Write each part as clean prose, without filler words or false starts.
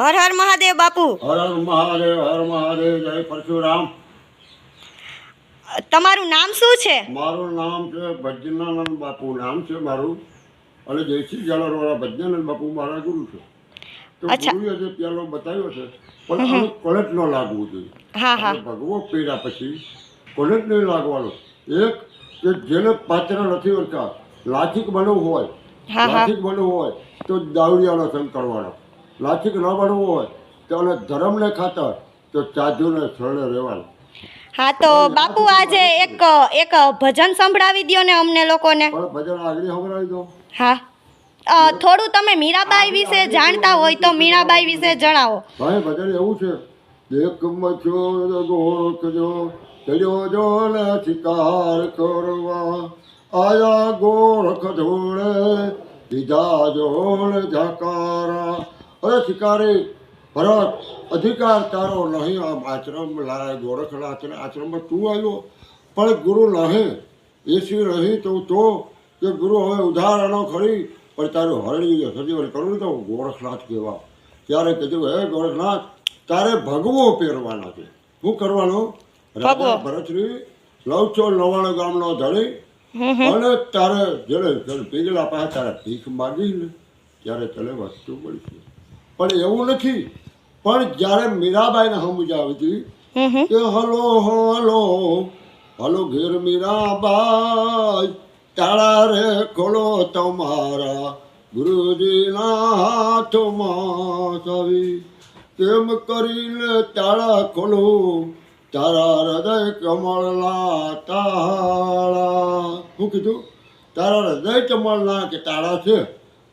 હર હર મહાદેવ બાપુ। હર હર મહાદેવ જય પરશુરામ। તમારું નામ શું છે? મારું નામ છે ભજનાનંદ બાપુ નામ છે મારું, અને જયશ્રી જાલરવાળા ભજનાનંદ બાપુ મારા ગુરુ છે। તો ગુરુએ જે પેલો બતાવ્યો છે, પણ આનું કળટ ન લાગવું જોઈએ। હા હા ભગવો પીડા પછી કળટ નહીં લાગવાનો। એક કે જેને પાત્ર નથી હોતા, લાચિક બનવું હોય, લાચિક બનવું હોય તો દાવડિયાનો સંગ કરવાનો। લાચિક ન બનવું હોય તો અને ધર્મને ખાતર તો ચાજુને શરણે રહેવાનું। હા તો બાપુ આજે એક ભજન સંભળાવી દ્યો ને અમને લોકોને। પણ ભજન આગળ સંભળાવી દો। હા થોડું તમે મીરાબાઈ વિશે જાણતા હોય તો મીરાબાઈ વિશે જણાવો। ભાઈ ભજન એવું છે, એક મચો ગોરખજો ચડ્યો જોને શિકાર કરવા, આયા ગોરખ જોડે દીધા જોડ ઝકારા। અરે શિકારી ભરત, અધિકાર તારો નહીં આમ આશ્રમ લાય ગોરખના આશ્રમમાં તું આવ્યો, પણ ગુરુ નહીં એસી નહીં તો કે ગુરુ હવે ઉદાહરણો ખરી, પણ તારું હરણી સજીવન કરવું તો ગોરખનાથ કહેવા। ત્યારે કીધું હે ગોરખનાથ, તારે ભગવો પહેરવાના છે। શું કરવાનો? રાજા ભરતશ્રી 999 ગામનો ધણી, અને તારે જેને પીગલા પાસે તારે ભીખ માગી ને ત્યારે તને વસ્તુ મળશે। પણ એવું નથી, પણ જ્યારે મીરાબાઈને સમજાવી હતી કે હલો હલો હલો ઘેર મીરાબાઈ, તાળા રે ખોલો તમારા ગુરુજીના હાથમાં ચાવી, કેમ કરીને તાળા ખોલો તારા હૃદય કમળના તાળા। શું કીધું? તારા હૃદય કમળના કે તાળા છે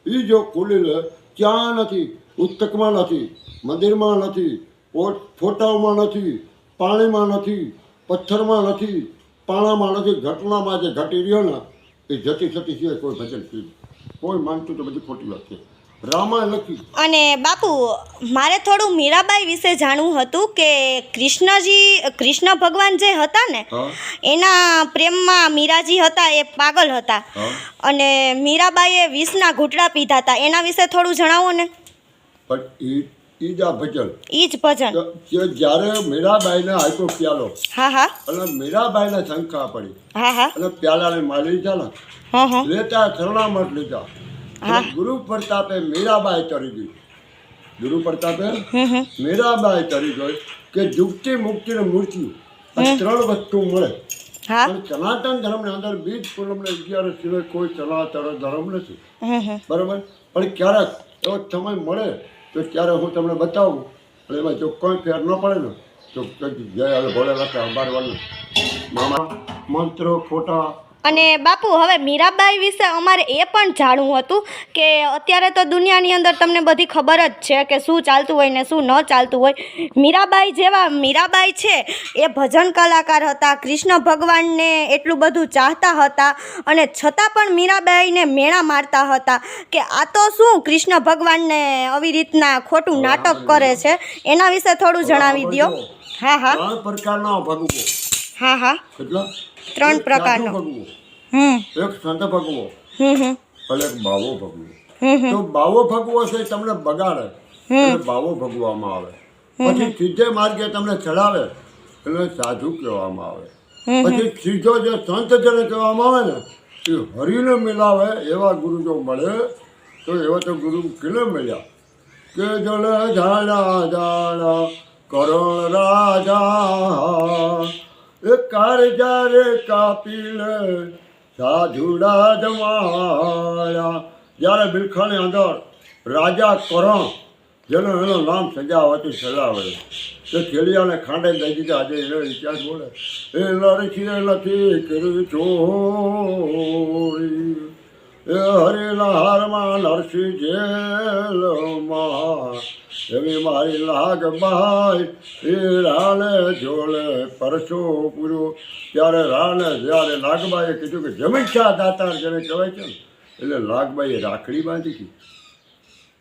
એ જો ખોલી લે, ક્યાં નથી, પુસ્તકમાં નથી, મંદિરમાં નથી, ફોટાઓમાં નથી, પાણીમાં નથી, પથ્થરમાં નથી, પાણામાં નથી, ઘટનામાં જે ઘટી રહ્યો ને એ જતી સતી છે કોઈ ભજન કીધું। કોઈ માનતું તો બધી ખોટી વાત છે, રામાયણ લખી। અને બાપુ મારે થોડું મીરાબાઈ વિશે જાણવું હતું કે કૃષ્ણ ભગવાન જે હતા ને એના પ્રેમમાં મીરાજી હતા એ પાગલ હતા, અને મીરાબાઈએ વિષના ઘૂંટડા પીધા હતા, એના વિશે થોડું જણાવો ને। પણ ઈ જ ભજન કે જ્યારે મીરાબાઈને આપ્યો પ્યાલો, અને મીરાબાઈને શંકા પડી, અને પ્યાલાને માલી લીધા ને, લેતા શરણામત લીધા, ગુરુ પ્રતાપે મીરાબાઈ તરી ગઈ। ગુરુ પ્રતાપે મીરાબાઈ તરી ગઈ કે યુક્તિ મુક્તિ ને મૃત્યુ આ 3 વસ્તુ મળે। પણ સનાતન ધર્મની અંદર બીજ પૂનમને 11 સિવાય કોઈ સનાતન ધર્મ નથી, બરાબર? પણ ક્યારેક એવો સમય મળે તો ત્યારે હું તમને બતાવું, અને એમાં જો કોઈ ફેર ન પડે ને તો જય ભોળેનાથ અંબારવાનું મામા મંત્રો ખોટા। અને બાપુ હવે મીરાબાઈ વિશે અમારે એ પણ જાણવું હતું કે અત્યારે તો દુનિયાની અંદર તમને બધી ખબર જ છે કે શું ચાલતું હોય ને શું ન ચાલતું હોય। મીરાબાઈ છે એ ભજન કલાકાર હતા, કૃષ્ણ ભગવાનને એટલું બધું ચાહતા હતા, અને છતાં પણ મીરાબાઈને મેણા મારતા હતા કે આ તો શું કૃષ્ણ ભગવાનને આવી રીતના ખોટું નાટક કરે છે, એના વિશે થોડું જણાવી દો। 3 પ્રકારનો ભગવો। 3 પ્રકારનો। એક સંત ભગવો, અને એક બાવો ભગવો। તો બાવો ભગવો છે તમને બગાડે એટલે બાવો ભગવામાં આવે, પછી સીધે માર્ગે તમને ચડાવે એટલે સાધુ કહેવામાં આવે, પછી સીધો જે સંત જેને કહેવામાં આવે ને એ હરિને મિલાવે એવા ગુરુ જો મળે તો એવા તો ગુરુ કિલે મળ્યા કે જલે જાણા જાણા કરણ રાજા, એ કાળજા રે કાપી લે સાધુડા જમાયા। જ્યારે બિલખાની અંદર રાજા કરણ, જેનો એનું નામ સજાવતી ચલાવે, તે ખેલિયાને ખાંડે દઈ દીધા, આજે એનો ઇતિહાસ બોલે, એ લડખીએ નથી કરી ચોરી, એ હરેલા હારમાં નરસિંહ જેલમાં, એવી મારી લાગબાઈ એ રાને જોડે પરસો પૂરો। ત્યારે રાને જ્યારે લાગબાઈએ કીધું કે જમીનશાહ દાતાર જેને કહેવાય છે ને, એટલે લાગબાઈએ રાખડી બાંધી હતી।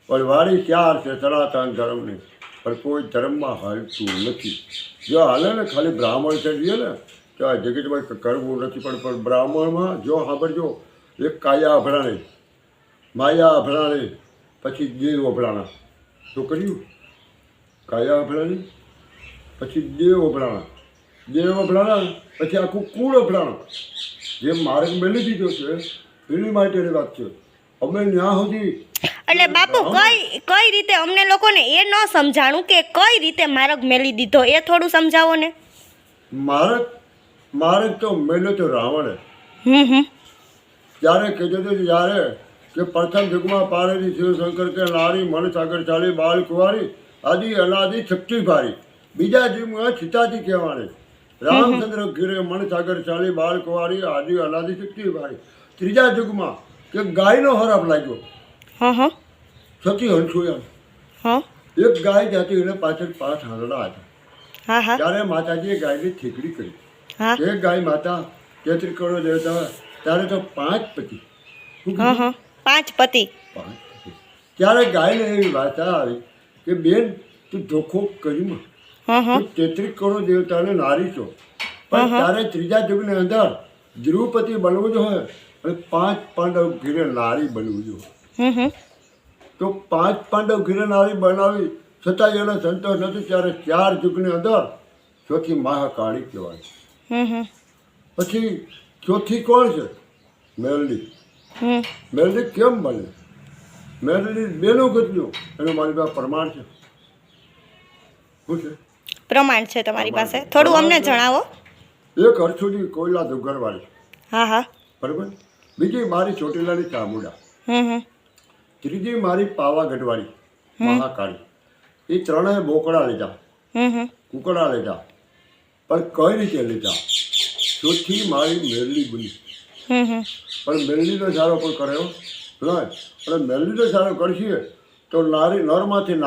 પણ વાળી 4 છે સનાતન ધર્મની, પણ કોઈ ધર્મમાં હાલતું નથી। જો હાલે ને ખાલી બ્રાહ્મણ છે જઈએ ને તો આ જગતમાં કરવું નથી, પણ બ્રાહ્મણમાં જો સાંભળજો, એક કાયા અભરાણી, માયા અભરાણી, પછી દેવ અભરાણા, છોકરીઓ કાયા અભડાણી, પછી દેવ અભડાણા, દેવ અભડાણા પછી આખું કુળ અભડાણા. જે માર્ગ મેળવી દીધો છે એની માટેની વાત છે. અમે ત્યાં સુધી એટલે બાપુ કઈ રીતે અમને લોકોને એ ન સમજાણું કે કઈ રીતે માર્ગ મેલી દીધો, એ થોડું સમજાવો ને. માર્ગ તો મેલ્યો તો રાવણે. ત્યારે કહેતો હતો જ્યારે કે પ્રથમ યુગમાં પારેલી શિવશંકર કે નારી મન સાગર ચાલી બાળ કુંવારી આદિ અનાદિ શક્તિ ભારી. બીજા યુગમાં સીતાજી કહેવાને રામચંદ્ર ઘીરે મન સાગર ચાલી બાળ કુંવારી આદિ અનાદિ શક્તિ ભારી. ત્રીજા યુગમાં કે ગાયનો હરાપ લાગ્યો. સતી હંસોયા એક ગાય જાતી એને પાછળ 5 હાંડડા હતા. ત્યારે માતાજીએ ગાયની ઠીકડી કરી. એક ગાય માતા 33 કરોડ દેવતા ત્યારે તો 5 પતિ. 5 પતિ. ત્યારે ગાયને એવી વાર્તા આવી કે બેન તું ધોખો કરીમાં, તું 33 કરોડ દેવતાને નારી છો, પણ તારે ત્રીજા યુગની અંદર દ્રુપતિ બનવું જ હોય અને 5 પાંડવ ઘીરે નારી બનવું જોઈએ. તો 5 પાંડવ ઘીરે નારી બનાવી છતાં એને સંતોષ નથી. ત્યારે 4 યુગની અંદર ચોથી મહાકાળી કહેવાય. પછી ચોથી કોણ છે? મેલડી. મેલડી કેમ બને? મેલડી બેનું ગત્યું એનું મારી પાસે પ્રમાણ છે. શું છે પ્રમાણ? છે તમારી પાસે? થોડું અમને જણાવો. એક હરસુડી કોયલા દુગરવાળી. બરાબર. બીજી મારી ચોટીલાની ચામુંડા. ત્રીજી મારી પાવાગઢવાળી મહાકાળી. એ ત્રણેય બોકડા લીધા, કુકડા લીધા, પણ કઈ રીતે લીધા? ચોથી મારી મેરલી બની. પણ મેરલીનો સારો કોઈ કર્યો નહીં. પણ મેરલીનો સારો કરશે તો નારી નરમાંથી